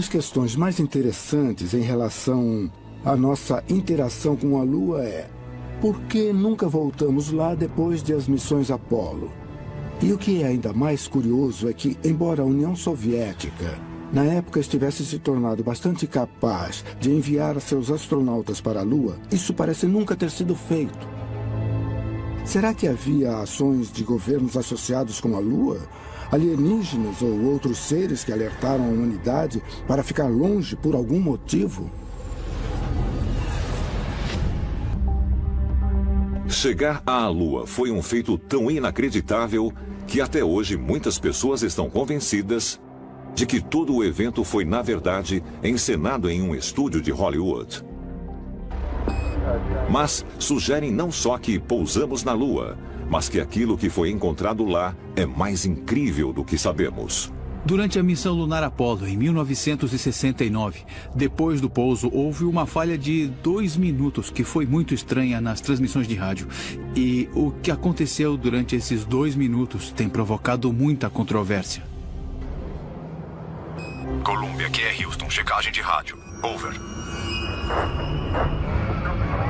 das questões mais interessantes em relação à nossa interação com a Lua é: por que nunca voltamos lá depois das missões Apollo? E o que é ainda mais curioso é que, embora a União Soviética, na época, estivesse se tornado bastante capaz de enviar seus astronautas para a Lua, isso parece nunca ter sido feito. Será que havia ações de governos associados com a Lua? Alienígenas ou outros seres que alertaram a humanidade para ficar longe por algum motivo? Chegar à Lua foi um feito tão inacreditável que até hoje muitas pessoas estão convencidas de que todo o evento foi, na verdade, encenado em um estúdio de Hollywood. Mas sugerem não só que pousamos na Lua, mas que aquilo que foi encontrado lá é mais incrível do que sabemos. Durante a missão lunar Apollo, em 1969, depois do pouso, houve uma falha de 2 minutos que foi muito estranha nas transmissões de rádio. E o que aconteceu durante esses 2 minutos tem provocado muita controvérsia. Columbia, aqui é Houston, checagem de rádio. Over.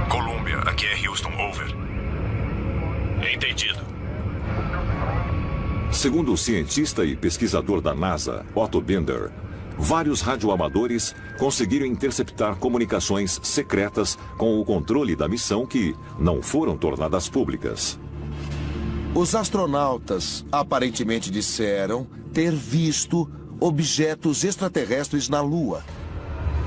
Columbia, aqui é Houston, over. Entendido. Segundo o cientista e pesquisador da NASA, Otto Binder, vários radioamadores conseguiram interceptar comunicações secretas com o controle da missão que não foram tornadas públicas. Os astronautas aparentemente disseram ter visto objetos extraterrestres na Lua,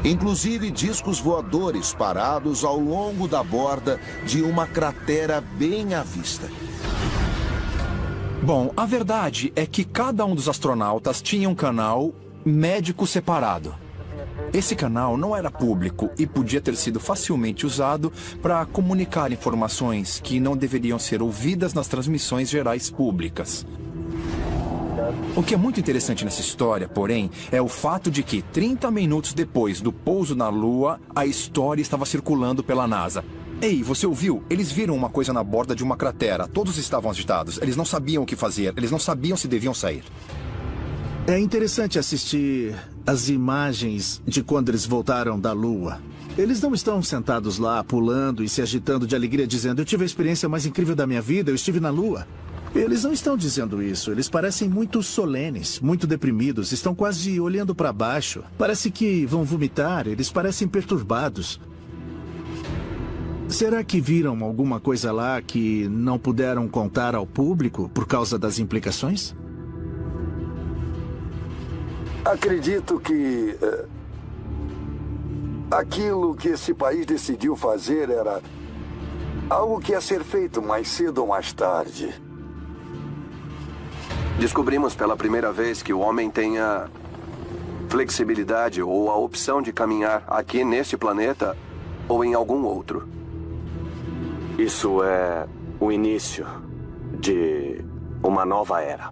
inclusive discos voadores parados ao longo da borda de uma cratera bem à vista. Bom, a verdade é que cada um dos astronautas tinha um canal médico separado. Esse canal não era público e podia ter sido facilmente usado para comunicar informações que não deveriam ser ouvidas nas transmissões gerais públicas. O que é muito interessante nessa história, porém, é o fato de que 30 minutos depois do pouso na Lua, a história estava circulando pela NASA. Ei, você ouviu? Eles viram uma coisa na borda de uma cratera. Todos estavam agitados. Eles não sabiam o que fazer. Eles não sabiam se deviam sair. É interessante assistir as imagens de quando eles voltaram da Lua. Eles não estão sentados lá, pulando e se agitando de alegria, dizendo: eu tive a experiência mais incrível da minha vida, eu estive na Lua. Eles não estão dizendo isso. Eles parecem muito solenes, muito deprimidos. Estão quase olhando para baixo. Parece que vão vomitar. Eles parecem perturbados. Será que viram alguma coisa lá que não puderam contar ao público por causa das implicações? Acredito que aquilo que esse país decidiu fazer era algo que ia ser feito mais cedo ou mais tarde. Descobrimos pela primeira vez que o homem tem a flexibilidade ou a opção de caminhar aqui neste planeta ou em algum outro. Isso é o início de uma nova era.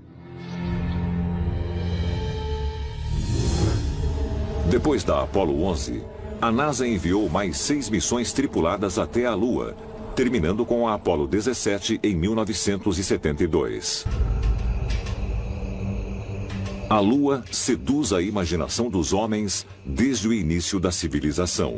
Depois da Apollo 11, a NASA enviou mais 6 missões tripuladas até a Lua, terminando com a Apollo 17 em 1972. A Lua seduz a imaginação dos homens desde o início da civilização.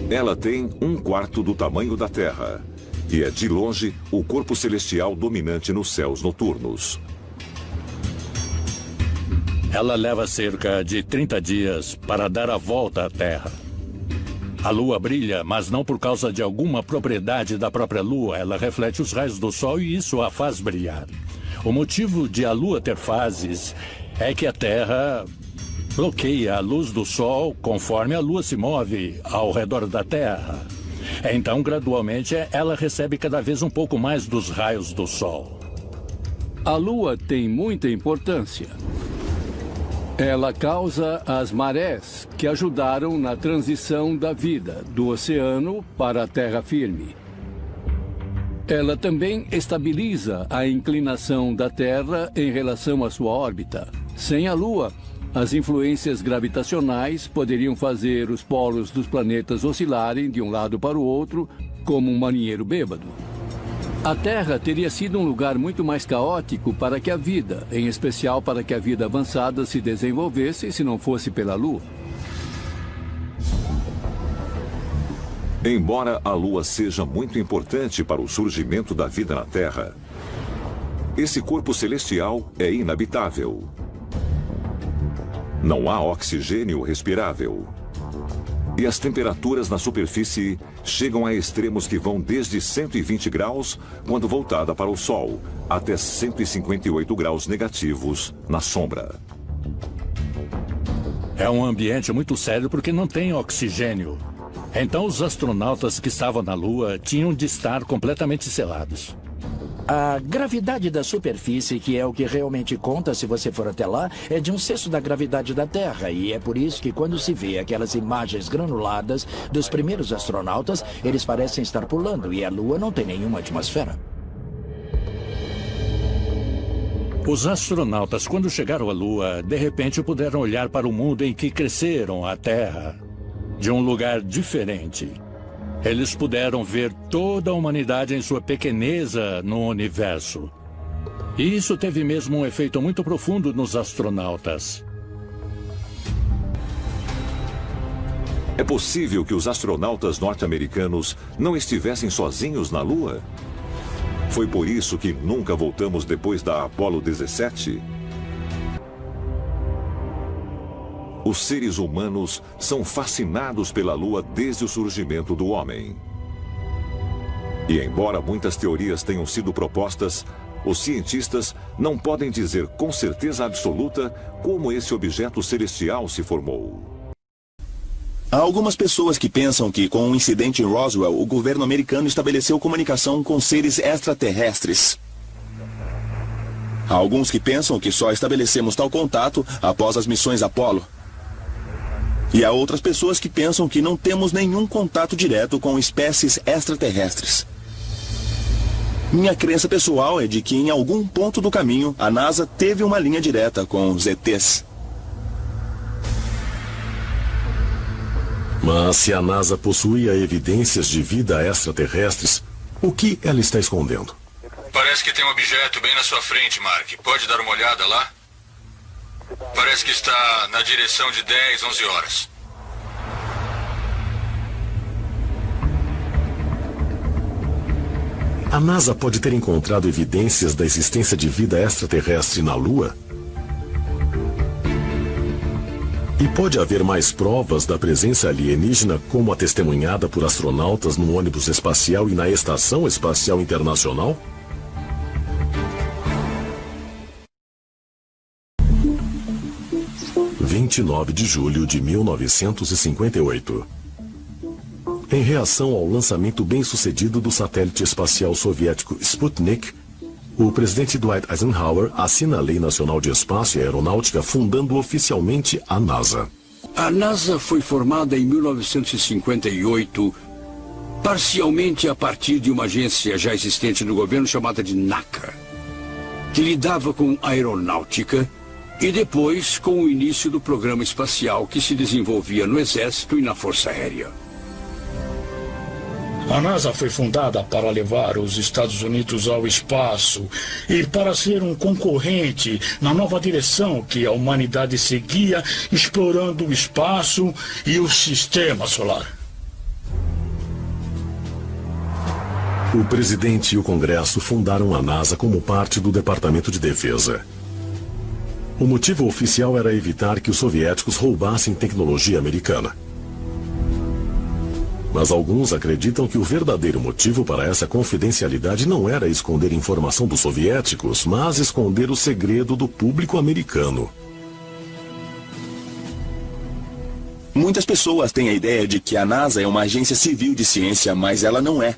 Ela tem 1/4 do tamanho da Terra e é, de longe, o corpo celestial dominante nos céus noturnos. Ela leva cerca de 30 dias para dar a volta à Terra. A Lua brilha, mas não por causa de alguma propriedade da própria Lua. Ela reflete os raios do Sol e isso a faz brilhar. O motivo de a Lua ter fases é que a Terra bloqueia a luz do Sol conforme a Lua se move ao redor da Terra. Então, gradualmente, ela recebe cada vez um pouco mais dos raios do Sol. A Lua tem muita importância. Ela causa as marés que ajudaram na transição da vida do oceano para a terra firme. Ela também estabiliza a inclinação da Terra em relação à sua órbita. Sem a Lua, as influências gravitacionais poderiam fazer os polos dos planetas oscilarem de um lado para o outro, como um marinheiro bêbado. A Terra teria sido um lugar muito mais caótico para que a vida, em especial para que a vida avançada se desenvolvesse se não fosse pela Lua. Embora a Lua seja muito importante para o surgimento da vida na Terra, esse corpo celestial é inabitável. Não há oxigênio respirável. E as temperaturas na superfície chegam a extremos que vão desde 120 graus quando voltada para o Sol, até 158 graus negativos na sombra. É um ambiente muito sério porque não tem oxigênio. Então os astronautas que estavam na Lua tinham de estar completamente selados. A gravidade da superfície, que é o que realmente conta se você for até lá, é de 1/6 da gravidade da Terra. E é por isso que quando se vê aquelas imagens granuladas dos primeiros astronautas, eles parecem estar pulando e a Lua não tem nenhuma atmosfera. Os astronautas, quando chegaram à Lua, de repente puderam olhar para o mundo em que cresceram, a Terra, de um lugar diferente. Eles puderam ver toda a humanidade em sua pequeneza no universo. E isso teve mesmo um efeito muito profundo nos astronautas. É possível que os astronautas norte-americanos não estivessem sozinhos na Lua? Foi por isso que nunca voltamos depois da Apollo 17? Os seres humanos são fascinados pela Lua desde o surgimento do homem. E embora muitas teorias tenham sido propostas, os cientistas não podem dizer com certeza absoluta como esse objeto celestial se formou. Há algumas pessoas que pensam que, com o incidente em Roswell, o governo americano estabeleceu comunicação com seres extraterrestres. Há alguns que pensam que só estabelecemos tal contato após as missões Apollo. E há outras pessoas que pensam que não temos nenhum contato direto com espécies extraterrestres. Minha crença pessoal é de que em algum ponto do caminho a NASA teve uma linha direta com os ETs. Mas se a NASA possuía evidências de vida extraterrestres, o que ela está escondendo? Parece que tem um objeto bem na sua frente, Mark. Pode dar uma olhada lá? Parece que está na direção de 10, 11 horas. A NASA pode ter encontrado evidências da existência de vida extraterrestre na Lua? E pode haver mais provas da presença alienígena, como a testemunhada por astronautas no ônibus espacial e na Estação Espacial Internacional? – 29 de julho de 1958. Em reação ao lançamento bem-sucedido do satélite espacial soviético Sputnik, o presidente Dwight Eisenhower assina a Lei Nacional de Espaço e Aeronáutica, fundando oficialmente a NASA. A NASA foi formada em 1958, parcialmente a partir de uma agência já existente no governo chamada de NACA, que lidava com aeronáutica, e depois com o início do programa espacial que se desenvolvia no Exército e na Força Aérea. A NASA foi fundada para levar os Estados Unidos ao espaço e para ser um concorrente na nova direção que a humanidade seguia, explorando o espaço e o sistema solar. O presidente e o Congresso fundaram a NASA como parte do Departamento de Defesa. O motivo oficial era evitar que os soviéticos roubassem tecnologia americana. Mas alguns acreditam que o verdadeiro motivo para essa confidencialidade não era esconder informação dos soviéticos, mas esconder o segredo do público americano. Muitas pessoas têm a ideia de que a NASA é uma agência civil de ciência, mas ela não é.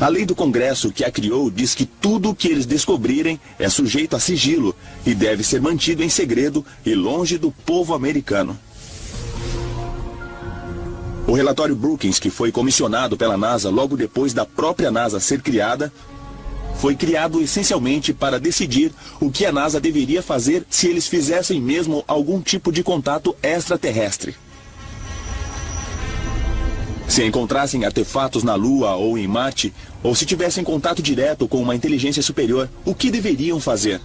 A lei do Congresso que a criou diz que tudo o que eles descobrirem é sujeito a sigilo e deve ser mantido em segredo e longe do povo americano. O relatório Brookings, que foi comissionado pela NASA logo depois da própria NASA ser criada, foi criado essencialmente para decidir o que a NASA deveria fazer se eles fizessem mesmo algum tipo de contato extraterrestre. Se encontrassem artefatos na Lua ou em Marte, ou se tivessem contato direto com uma inteligência superior, o que deveriam fazer?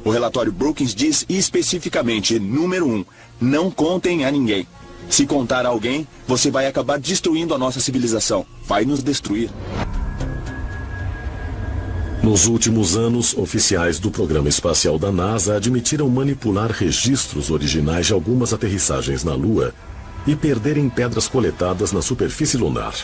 O relatório Brookings diz especificamente, número 1, não contem a ninguém. Se contar a alguém, você vai acabar destruindo a nossa civilização. Vai nos destruir. Nos últimos anos, oficiais do programa espacial da NASA admitiram manipular registros originais de algumas aterrissagens na Lua e perderem pedras coletadas na superfície lunar.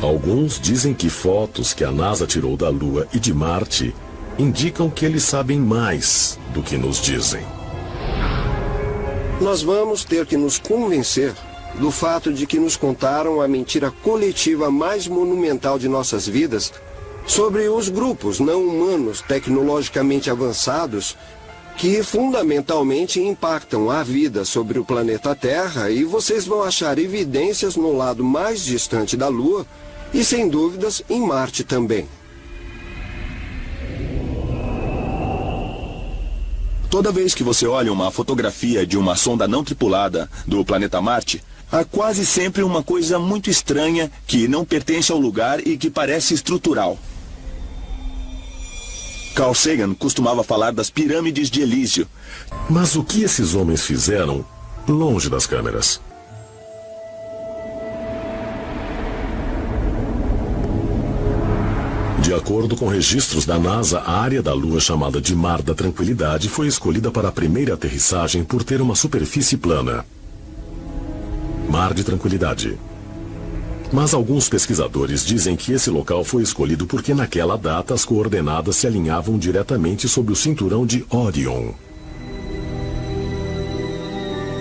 Alguns dizem que fotos que a NASA tirou da Lua e de Marte indicam que eles sabem mais do que nos dizem. Nós vamos ter que nos convencer do fato de que nos contaram a mentira coletiva mais monumental de nossas vidas sobre os grupos não humanos tecnologicamente avançados que fundamentalmente impactam a vida sobre o planeta Terra, e vocês vão achar evidências no lado mais distante da Lua e, sem dúvidas, em Marte também. Toda vez que você olha uma fotografia de uma sonda não tripulada do planeta Marte, há quase sempre uma coisa muito estranha que não pertence ao lugar e que parece estrutural. Carl Sagan costumava falar das pirâmides de Elísio. Mas o que esses homens fizeram longe das câmeras? De acordo com registros da NASA, a área da Lua chamada de Mar da Tranquilidade foi escolhida para a primeira aterrissagem por ter uma superfície plana. Mar de Tranquilidade. Mas alguns pesquisadores dizem que esse local foi escolhido porque naquela data as coordenadas se alinhavam diretamente sobre o cinturão de Orion.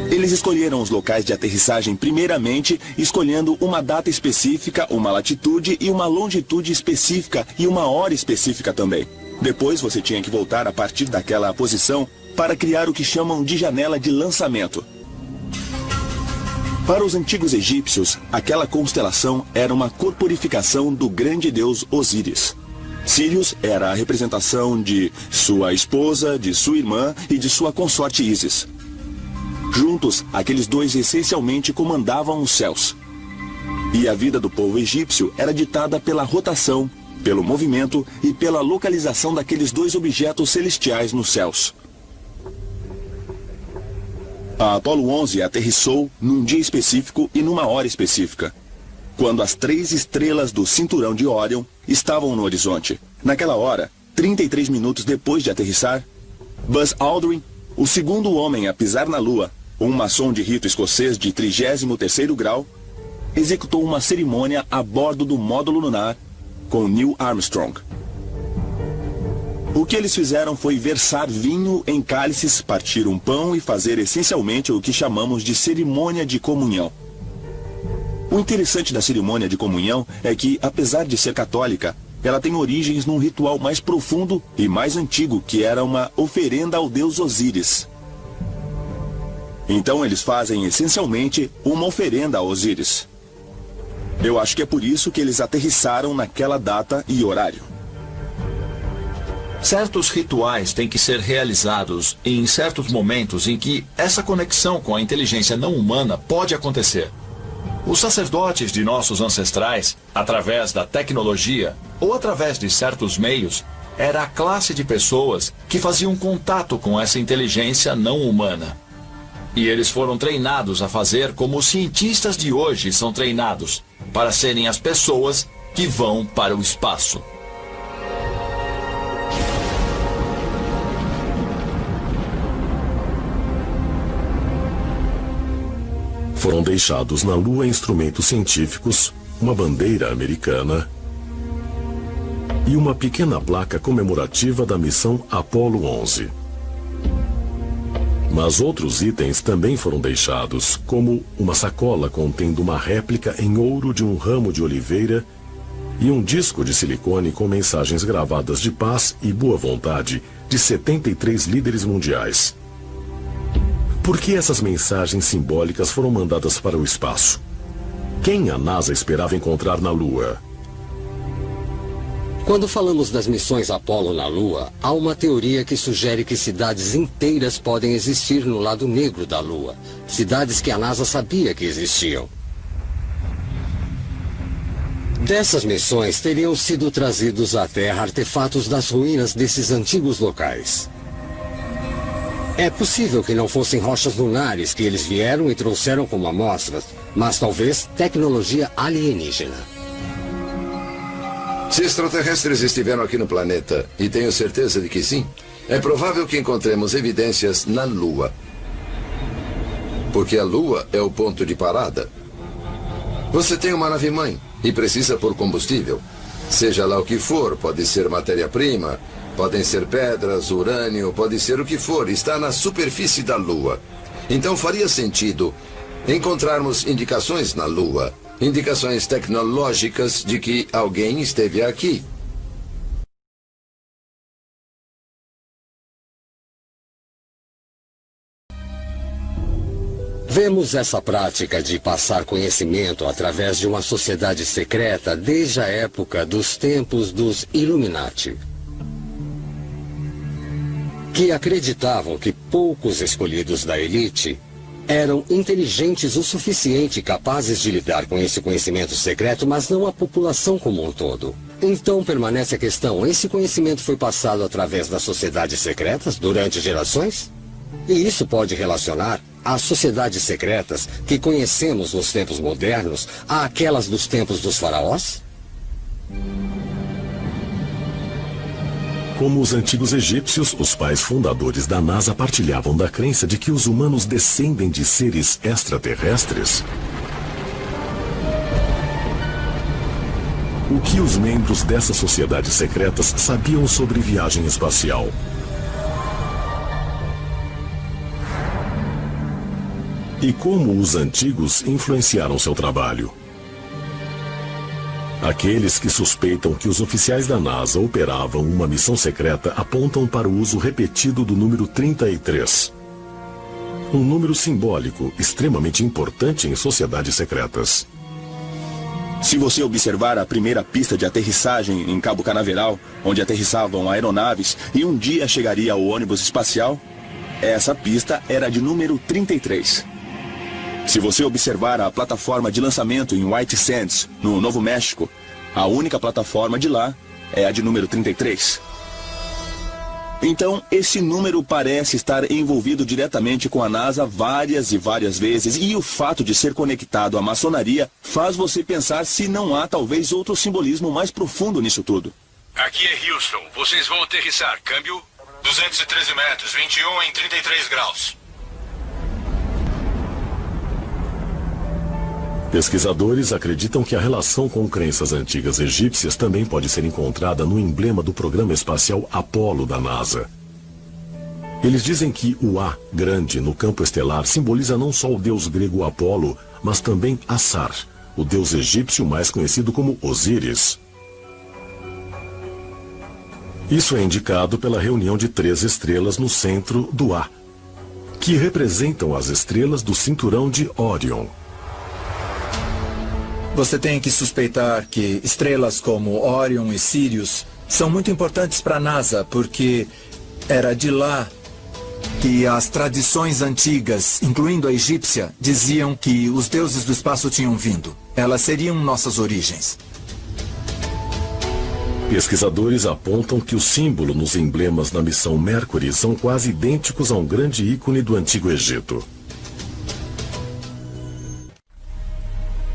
Eles escolheram os locais de aterrissagem primeiramente, escolhendo uma data específica, uma latitude e uma longitude específica e uma hora específica também. Depois você tinha que voltar a partir daquela posição para criar o que chamam de janela de lançamento. Para os antigos egípcios, aquela constelação era uma corporificação do grande deus Osíris. Sírius era a representação de sua esposa, de sua irmã e de sua consorte Ísis. Juntos, aqueles dois essencialmente comandavam os céus. E a vida do povo egípcio era ditada pela rotação, pelo movimento e pela localização daqueles dois objetos celestiais nos céus. A Apollo 11 aterrissou num dia específico e numa hora específica, quando as 3 estrelas do cinturão de Orion estavam no horizonte. Naquela hora, 33 minutos depois de aterrissar, Buzz Aldrin, o segundo homem a pisar na Lua, um maçom de rito escocês de 33º grau, executou uma cerimônia a bordo do módulo lunar com Neil Armstrong. O que eles fizeram foi versar vinho em cálices, partir um pão e fazer essencialmente o que chamamos de cerimônia de comunhão. O interessante da cerimônia de comunhão é que, apesar de ser católica, ela tem origens num ritual mais profundo e mais antigo, que era uma oferenda ao deus Osíris. Então eles fazem essencialmente uma oferenda a Osíris. Eu acho que é por isso que eles aterrissaram naquela data e horário. Certos rituais têm que ser realizados em certos momentos em que essa conexão com a inteligência não humana pode acontecer. Os sacerdotes de nossos ancestrais, através da tecnologia ou através de certos meios, era a classe de pessoas que faziam contato com essa inteligência não humana. E eles foram treinados a fazer como os cientistas de hoje são treinados, para serem as pessoas que vão para o espaço. Foram deixados na Lua instrumentos científicos, uma bandeira americana e uma pequena placa comemorativa da missão Apollo 11. Mas outros itens também foram deixados, como uma sacola contendo uma réplica em ouro de um ramo de oliveira e um disco de silicone com mensagens gravadas de paz e boa vontade de 73 líderes mundiais. Por que essas mensagens simbólicas foram mandadas para o espaço? Quem a NASA esperava encontrar na Lua? Quando falamos das missões Apollo na Lua, há uma teoria que sugere que cidades inteiras podem existir no lado negro da Lua. Cidades que a NASA sabia que existiam. Dessas missões teriam sido trazidos à Terra artefatos das ruínas desses antigos locais. É possível que não fossem rochas lunares que eles vieram e trouxeram como amostras, mas talvez tecnologia alienígena. Se extraterrestres estiveram aqui no planeta, e tenho certeza de que sim, é provável que encontremos evidências na Lua. Porque a Lua é o ponto de parada. Você tem uma nave-mãe e precisa pôr combustível. Seja lá o que for, pode ser matéria-prima, podem ser pedras, urânio, pode ser o que for, está na superfície da Lua. Então faria sentido encontrarmos indicações na Lua, indicações tecnológicas de que alguém esteve aqui. Vemos essa prática de passar conhecimento através de uma sociedade secreta desde a época dos tempos dos Illuminati, que acreditavam que poucos escolhidos da elite eram inteligentes o suficiente e capazes de lidar com esse conhecimento secreto, mas não a população como um todo. Então permanece a questão, esse conhecimento foi passado através das sociedades secretas durante gerações? E isso pode relacionar as sociedades secretas que conhecemos nos tempos modernos àquelas dos tempos dos faraós? Como os antigos egípcios, os pais fundadores da NASA partilhavam da crença de que os humanos descendem de seres extraterrestres. O que os membros dessas sociedades secretas sabiam sobre viagem espacial? E como os antigos influenciaram seu trabalho? Aqueles que suspeitam que os oficiais da NASA operavam uma missão secreta apontam para o uso repetido do número 33. Um número simbólico extremamente importante em sociedades secretas. Se você observar a primeira pista de aterrissagem em Cabo Canaveral, onde aterrissavam aeronaves e um dia chegaria ao ônibus espacial, essa pista era de número 33. Se você observar a plataforma de lançamento em White Sands, no Novo México, a única plataforma de lá é a de número 33. Então, esse número parece estar envolvido diretamente com a NASA várias e várias vezes, e o fato de ser conectado à maçonaria faz você pensar se não há talvez outro simbolismo mais profundo nisso tudo. Aqui é Houston. Vocês vão aterrissar. Câmbio 213 metros, 21 em 33 graus. Pesquisadores acreditam que a relação com crenças antigas egípcias também pode ser encontrada no emblema do programa espacial Apollo da NASA. Eles dizem que o A grande no campo estelar simboliza não só o deus grego Apolo, mas também Assar, o deus egípcio mais conhecido como Osíris. Isso é indicado pela reunião de 3 estrelas no centro do A, que representam as estrelas do cinturão de Órion. Você tem que suspeitar que estrelas como Órion e Sirius são muito importantes para a NASA, porque era de lá que as tradições antigas, incluindo a egípcia, diziam que os deuses do espaço tinham vindo. Elas seriam nossas origens. Pesquisadores apontam que o símbolo nos emblemas na missão Mercury são quase idênticos a um grande ícone do Antigo Egito.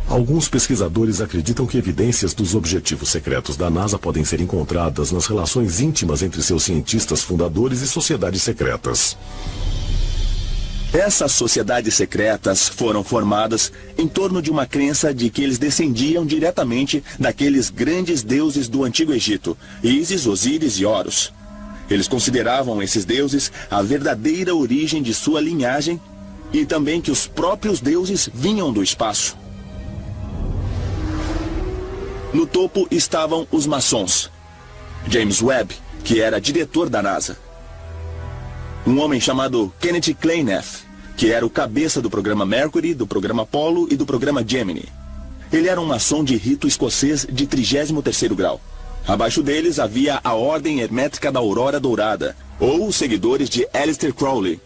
Alguns pesquisadores acreditam que evidências dos objetivos secretos da NASA podem ser encontradas nas relações íntimas entre seus cientistas fundadores e sociedades secretas. Essas sociedades secretas foram formadas em torno de uma crença de que eles descendiam diretamente daqueles grandes deuses do Antigo Egito, Ísis, Osíris e Horus. Eles consideravam esses deuses a verdadeira origem de sua linhagem e também que os próprios deuses vinham do espaço. No topo estavam os maçons. James Webb, que era diretor da NASA. Um homem chamado Kenneth Kleineth, que era o cabeça do programa Mercury, do programa Apollo e do programa Gemini. Ele era um maçom de rito escocês de 33º grau. Abaixo deles havia a Ordem Hermética da Aurora Dourada, ou os seguidores de Aleister Crowley.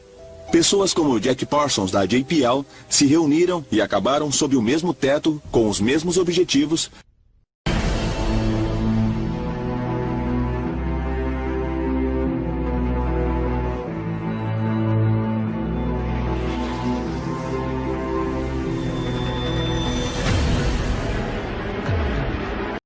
Pessoas como Jack Parsons, da JPL, se reuniram e acabaram sob o mesmo teto, com os mesmos objetivos,